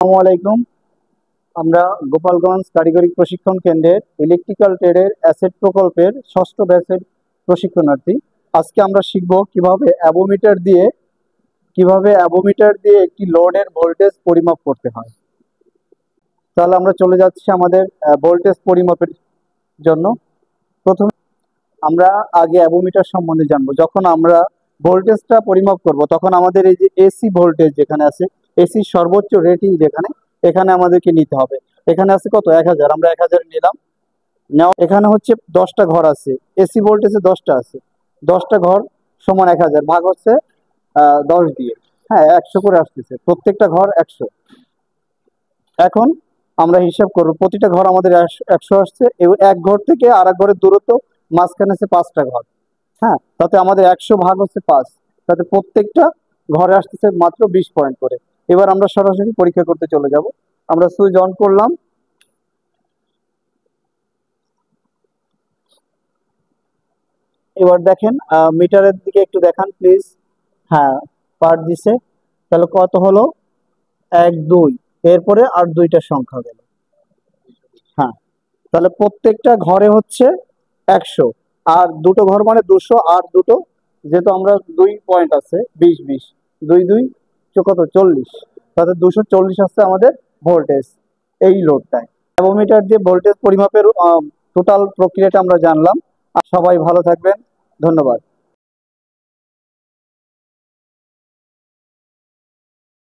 আসসালামু আলাইকুম। আমরা গোপালগঞ্জ কারিগরি প্রশিক্ষণ কেন্দ্রের ইলেকট্রিক্যাল ট্রেডের অ্যাসেট প্রকল্পের ষষ্ঠ ব্যাচের প্রশিক্ষণার্থী। আজকে আমরা শিখব কিভাবে অ্যাবোমিটার দিয়ে একটি লোডের ভোল্টেজ পরিমাপ করতে হয়। তাহলে আমরা চলে যাচ্ছি আমাদের ভোল্টেজ পরিমাপের জন্য। প্রথমে আমরা আগে অ্যাবোমিটার সম্বন্ধে জানবো। যখন আমরা ভোল্টেজটা পরিমাপ করব তখন আমাদের এই যে এসি ভোল্টেজ যেখানে আছে, এসি সর্বোচ্চ রেটিং যেখানে, এখানে আমাদেরকে নিতে হবে। এখানে আছে কত, 1000, আমরা 1000 নিলাম। এখানে হচ্ছে 10টা ঘর আছে, এসি ভোল্টেজে 10টা আছে, 10টা ঘর সমান 1000 ভাগ হচ্ছে 10 দিয়ে, হ্যাঁ 100 করে আসতেছে, প্রত্যেকটা ঘর 100। এখন আমরা হিসাব করবো, প্রতিটা ঘর আমাদের 100 আসছে, এক ঘর থেকে আর এক ঘরের দূরত্ব, মাঝখানে আছে 5টা ঘর। হ্যাঁ, তাতে আমাদের 100 ভাগ হচ্ছে 5, তাতে প্রত্যেকটা ঘরে আসতেছে মাত্র 20 পয়েন্ট করে। এবার আমরা সরাসরি পরীক্ষা করতে চলে যাব। আমরা সুইচ অন করলাম। এবার দেখেন, মিটারের দিকে একটু দেখান প্লিজ। হ্যাঁ, পার দিছে। তাহলে কত হলো? 1 2, এরপরে আর দুইটা সংখ্যা গেল। হ্যাঁ, তাহলে প্রত্যেকটা ঘরে হচ্ছে 100, আর দুটো ঘর মানে 200, আর দুটো, যেহেতু আমরা 2 পয়েন্ট আছে, 20 20, 2 2 কত, 40, তাতে 240 আসছে আমাদের ভোল্টেজ এই লোডটায়। অ্যাবোমিটার দিয়ে ভোল্টেজ পরিমাপের টোটাল প্রক্রিয়াটা আমরা জানলাম। আর সবাই ভালো থাকবেন, ধন্যবাদ।